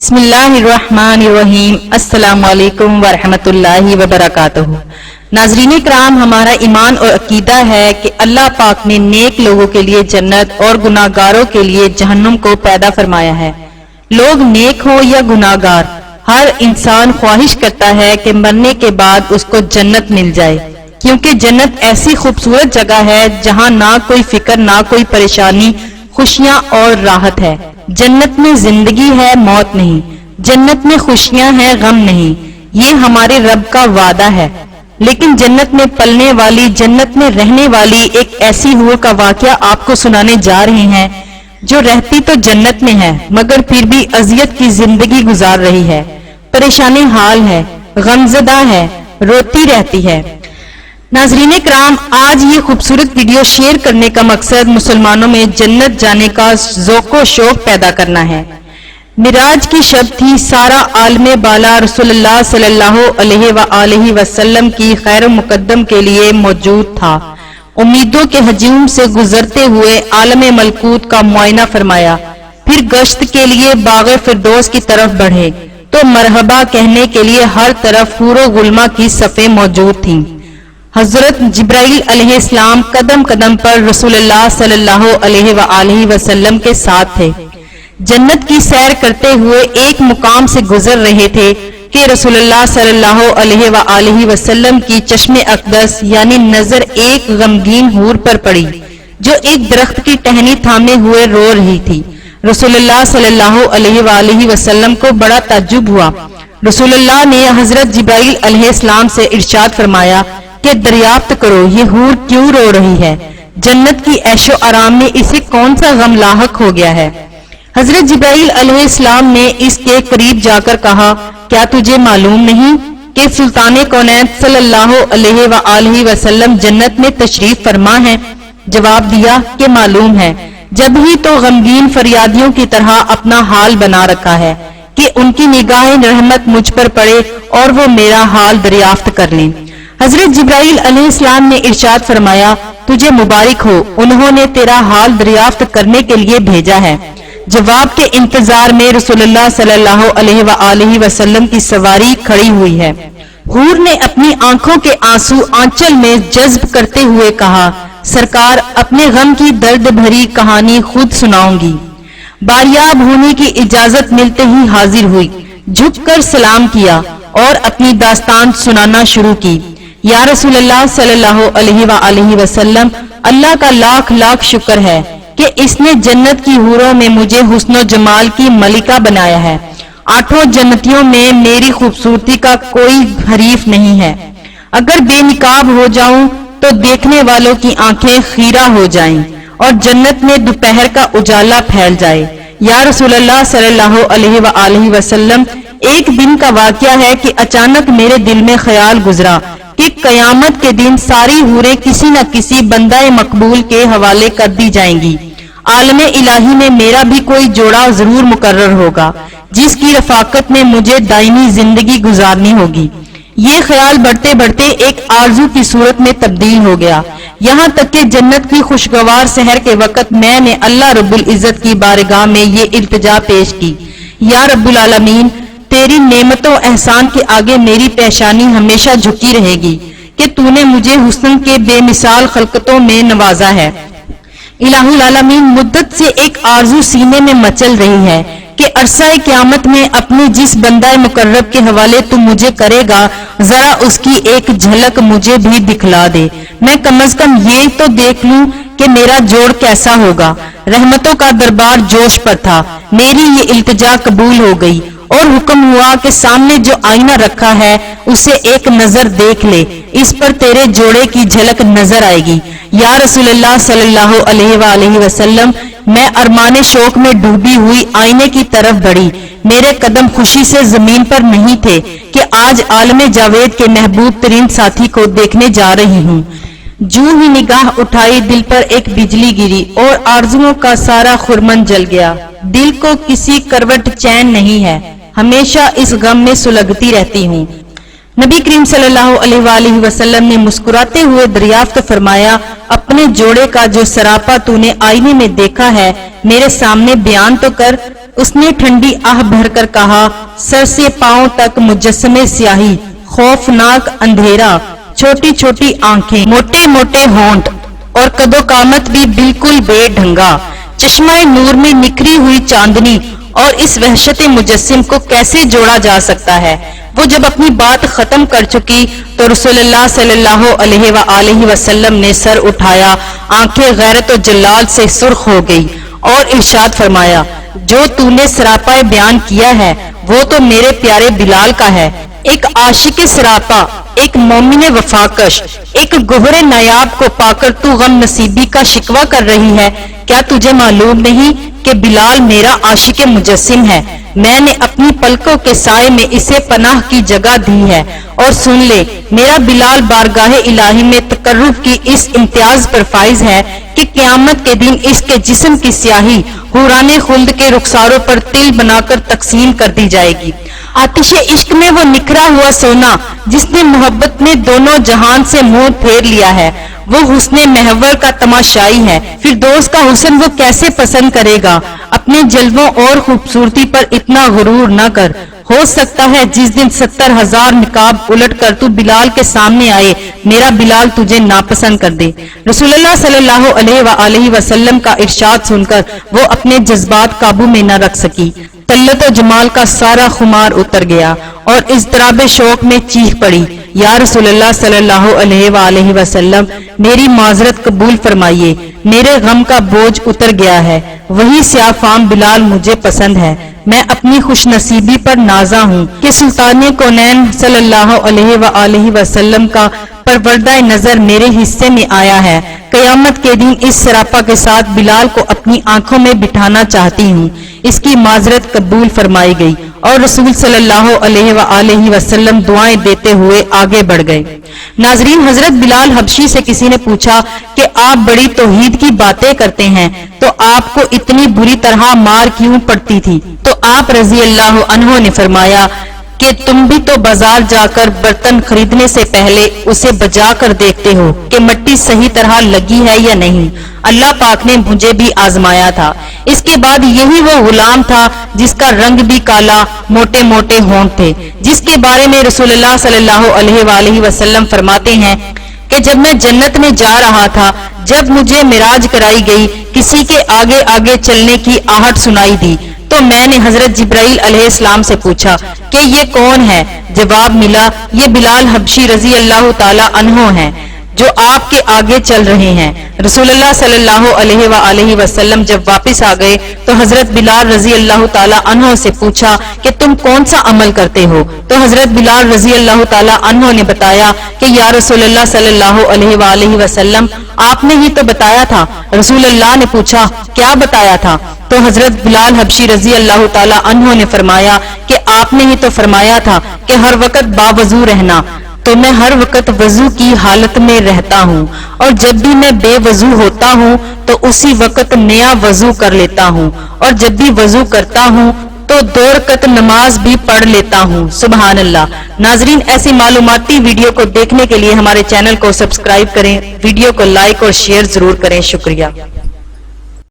بسم اللہ الرحمن الرحیم۔ السلام علیکم ورحمۃ اللہ وبرکاتہ۔ ناظرین کرام، ہمارا ایمان اور عقیدہ ہے کہ اللہ پاک نے نیک لوگوں کے لیے جنت اور گناہگاروں کے لیے جہنم کو پیدا فرمایا ہے۔ لوگ نیک ہو یا گناہگار، ہر انسان خواہش کرتا ہے کہ مرنے کے بعد اس کو جنت مل جائے، کیونکہ جنت ایسی خوبصورت جگہ ہے جہاں نہ کوئی فکر، نہ کوئی پریشانی، خوشیاں اور راحت ہے۔ جنت میں زندگی ہے، موت نہیں۔ جنت میں خوشیاں ہیں، غم نہیں۔ یہ ہمارے رب کا وعدہ ہے۔ لیکن جنت میں پلنے والی، جنت میں رہنے والی ایک ایسی حور کا واقعہ آپ کو سنانے جا رہے ہیں جو رہتی تو جنت میں ہے مگر پھر بھی اذیت کی زندگی گزار رہی ہے، پریشان حال ہے، غمزدہ ہے، روتی رہتی ہے۔ ناظرین کرام، آج یہ خوبصورت ویڈیو شیئر کرنے کا مقصد مسلمانوں میں جنت جانے کا ذوق و شوق پیدا کرنا ہے۔ معراج کی شب تھی، سارا عالم بالا رسول اللہ صلی اللہ علیہ وآلہ وسلم کی خیر مقدم کے لیے موجود تھا۔ امیدوں کے ہجوم سے گزرتے ہوئے عالم ملکوت کا معائنہ فرمایا، پھر گشت کے لیے باغ فردوس کی طرف بڑھے تو مرحبا کہنے کے لیے ہر طرف حور و غلماں کی صفیں موجود تھیں۔ حضرت جبرائیل علیہ السلام قدم قدم پر رسول اللہ صلی اللہ علیہ وآلہ وسلم کے ساتھ تھے۔ جنت کی سیر کرتے ہوئے ایک مقام سے گزر رہے تھے کہ رسول اللہ صلی اللہ علیہ وآلہ وسلم کی چشم اقدس یعنی نظر ایک غمگین حور پر پڑی جو ایک درخت کی ٹہنی تھامے ہوئے رو رہی تھی۔ رسول اللہ صلی اللہ علیہ وآلہ وسلم کو بڑا تعجب ہوا۔ رسول اللہ نے حضرت جبرائیل علیہ السلام سے ارشاد فرمایا کہ دریافت کرو یہ حور کیوں رو رہی ہے، جنت کی عیش و آرام میں اسے کون سا غم لاحق ہو گیا ہے۔ حضرت جبرائیل علیہ السلام نے اس کے قریب جا کر کہا، کیا تجھے معلوم نہیں کہ سلطان کونین صلی اللہ علیہ وآلہ وسلم جنت میں تشریف فرما ہے؟ جواب دیا کہ معلوم ہے، جب ہی تو غمگین فریادیوں کی طرح اپنا حال بنا رکھا ہے کہ ان کی نگاہ رحمت مجھ پر پڑے اور وہ میرا حال دریافت کر لیں۔ حضرت جبرائیل علیہ السلام نے ارشاد فرمایا، تجھے مبارک ہو، انہوں نے تیرا حال دریافت کرنے کے لیے بھیجا ہے۔ جواب کے انتظار میں رسول اللہ صلی اللہ علیہ وآلہ وسلم کی سواری کھڑی ہوئی ہے۔ حور نے اپنی آنکھوں کے آنسو آنچل میں جذب کرتے ہوئے کہا، سرکار اپنے غم کی درد بھری کہانی خود سناؤں گی۔ باریاب ہونے کی اجازت ملتے ہی حاضر ہوئی، جھک کر سلام کیا اور اپنی داستان سنانا شروع کی۔ یا رسول اللہ صلی اللہ علیہ وآلہ وسلم، اللہ کا لاکھ لاکھ شکر ہے کہ اس نے جنت کی حوروں میں مجھے حسن و جمال کی ملکہ بنایا ہے۔ آٹھوں جنتیوں میں میری خوبصورتی کا کوئی حریف نہیں ہے۔ اگر بے نقاب ہو جاؤں تو دیکھنے والوں کی آنکھیں خیرہ ہو جائیں اور جنت میں دوپہر کا اجالا پھیل جائے۔ یا رسول اللہ صلی اللہ علیہ وآلہ وسلم، ایک دن کا واقعہ ہے کہ اچانک میرے دل میں خیال گزرا کہ قیامت کے دن ساری حوریں کسی نہ کسی بندہ مقبول کے حوالے کر دی جائیں گی۔ عالم الہی میں میرا بھی کوئی جوڑا ضرور مقرر ہوگا جس کی رفاقت میں مجھے دائمی زندگی گزارنی ہوگی۔ یہ خیال بڑھتے بڑھتے ایک آرزو کی صورت میں تبدیل ہو گیا، یہاں تک کہ جنت کی خوشگوار سحر کے وقت میں نے اللہ رب العزت کی بارگاہ میں یہ التجا پیش کی، یا رب العالمین، تیری نعمت و احسان کے آگے میری پیشانی ہمیشہ جھکی رہے گی کہ تو نے مجھے حسن کے بے مثال خلقتوں میں نوازا ہے۔ الہ العالمین، مدت سے ایک آرزو سینے میں مچل رہی ہے کہ عرصہ قیامت میں اپنے جس بندہ مقرب کے حوالے تو مجھے کرے گا، ذرا اس کی ایک جھلک مجھے بھی دکھلا دے، میں کم از کم یہ تو دیکھ لوں کہ میرا جوڑ کیسا ہوگا۔ رحمتوں کا دربار جوش پر تھا، میری یہ التجا قبول ہو گئی اور حکم ہوا کہ سامنے جو آئینہ رکھا ہے اسے ایک نظر دیکھ لے، اس پر تیرے جوڑے کی جھلک نظر آئے گی۔ یا رسول اللہ صلی اللہ علیہ وآلہ وسلم، میں ارمان شوق میں ڈوبی ہوئی آئینے کی طرف بڑھی، میرے قدم خوشی سے زمین پر نہیں تھے کہ آج عالم جاوید کے محبوب ترین ساتھی کو دیکھنے جا رہی ہوں۔ جو ہی نگاہ اٹھائی دل پر ایک بجلی گری اور آرزوؤں کا سارا خرمن جل گیا۔ دل کو کسی کروٹ چین نہیں ہے، ہمیشہ اس غم میں سلگتی رہتی ہوں۔ نبی کریم صلی اللہ علیہ وآلہ وسلم نے مسکراتے ہوئے دریافت فرمایا، اپنے جوڑے کا جو سراپا تو نے آئینے میں دیکھا ہے میرے سامنے بیان تو کر۔ اس نے ٹھنڈی آہ بھر کر کہا، سر سے پاؤں تک مجسمے سیاہی، خوفناک اندھیرا، چھوٹی چھوٹی آنکھیں، موٹے موٹے ہونٹ اور قد و قامت بھی بالکل بے ڈھنگا، چشمہ نور میں نکھری ہوئی چاندنی، اور اس وحشت مجسم کو کیسے جوڑا جا سکتا ہے؟ وہ جب اپنی بات ختم کر چکی تو رسول اللہ صلی اللہ علیہ وآلہ وسلم نے سر اٹھایا، آنکھیں غیرت و جلال سے سرخ ہو گئی اور ارشاد فرمایا، جو تو نے سراپا بیان کیا ہے وہ تو میرے پیارے بلال کا ہے۔ ایک عاشق سراپا، ایک مومن وفاکش، ایک گوہر نایاب کو پا کر تو غم نصیبی کا شکوہ کر رہی ہے؟ کیا تجھے معلوم نہیں کہ بلال میرا عاشق مجسم ہے؟ میں نے اپنی پلکوں کے سائے میں اسے پناہ کی جگہ دی ہے، اور سن لے، میرا بلال بارگاہ الہی میں تقرب کی اس امتیاز پر فائز ہے کہ قیامت کے دن اس کے جسم کی سیاہی حوران خلد کے رخساروں پر تل بنا کر تقسیم کر دی جائے گی۔ آتش عشق میں وہ نکھرا ہوا سونا جس نے محبت میں دونوں جہان سے منہ پھیر لیا ہے، وہ حسن محور کا تماشائی ہے، پھر دوست کا حسن وہ کیسے پسند کرے گا؟ اپنے جلووں اور خوبصورتی پر اتنا غرور نہ کر، ہو سکتا ہے جس دن 70,000 نقاب الٹ کر تو بلال کے سامنے آئے، میرا بلال تجھے ناپسند کر دے۔ رسول اللہ صلی اللہ علیہ وآلہ وسلم کا ارشاد سن کر وہ اپنے جذبات قابو میں نہ رکھ سکی، طلت و جمال کا سارا خمار اتر گیا اور اضطراب شوق میں چیخ پڑی، یا رسول اللہ صلی اللہ علیہ وآلہ وسلم، میری معذرت قبول فرمائیے، میرے غم کا بوجھ اتر گیا ہے، وہی سیاہ فام بلال مجھے پسند ہے۔ میں اپنی خوش نصیبی پر نازا ہوں کہ سلطان کونین صلی اللہ علیہ وآلہ وسلم کا پروردہ نظر میرے حصے میں آیا ہے۔ قیامت کے دن اس سراپا کے ساتھ بلال کو اپنی آنکھوں میں بٹھانا چاہتی ہوں۔ اس کی معذرت قبول فرمائی گئی اور رسول صلی اللہ علیہ وآلہ وسلم دعائیں دیتے ہوئے آگے بڑھ گئے۔ ناظرین، حضرت بلال حبشی سے کسی نے پوچھا کہ آپ بڑی توحید کی باتیں کرتے ہیں تو آپ کو اتنی بری طرح مار کیوں پڑتی تھی؟ تو آپ رضی اللہ عنہ نے فرمایا کہ تم بھی تو بازار جا کر برتن خریدنے سے پہلے اسے بجا کر دیکھتے ہو کہ مٹی صحیح طرح لگی ہے یا نہیں۔ اللہ پاک نے مجھے بھی آزمایا تھا۔ اس کے بعد یہی وہ غلام تھا جس کا رنگ بھی کالا، موٹے موٹے ہونٹ تھے، جس کے بارے میں رسول اللہ صلی اللہ علیہ وآلہ وسلم فرماتے ہیں کہ جب میں جنت میں جا رہا تھا، جب مجھے معراج کرائی گئی، کسی کے آگے آگے چلنے کی آہٹ سنائی دی تو میں نے حضرت جبرائیل علیہ السلام سے پوچھا کہ یہ کون ہے؟ جواب ملا، یہ بلال حبشی رضی اللہ تعالی عنہ ہیں جو آپ کے آگے چل رہے ہیں۔ رسول اللہ صلی اللہ علیہ وآلہ وسلم جب واپس آ گئے تو حضرت بلال رضی اللہ تعالی عنہ سے پوچھا کہ تم کون سا عمل کرتے ہو؟ تو حضرت بلال رضی اللہ تعالی عنہ نے بتایا کہ یا رسول اللہ صلی اللہ علیہ وآلہ وسلم، آپ نے ہی تو بتایا تھا۔ رسول اللہ نے پوچھا کیا بتایا تھا؟ تو حضرت بلال حبشی رضی اللہ تعالی عنہ نے فرمایا کہ آپ نے ہی تو فرمایا تھا کہ ہر وقت باوضو رہنا، تو میں ہر وقت وضو کی حالت میں رہتا ہوں، اور جب بھی میں بے وضو ہوتا ہوں تو اسی وقت نیا وضو کر لیتا ہوں، اور جب بھی وضو کرتا ہوں تو 2 رکعت نماز بھی پڑھ لیتا ہوں۔ سبحان اللہ۔ ناظرین، ایسی معلوماتی ویڈیو کو دیکھنے کے لیے ہمارے چینل کو سبسکرائب کریں، ویڈیو کو لائک اور شیئر ضرور کریں۔ شکریہ۔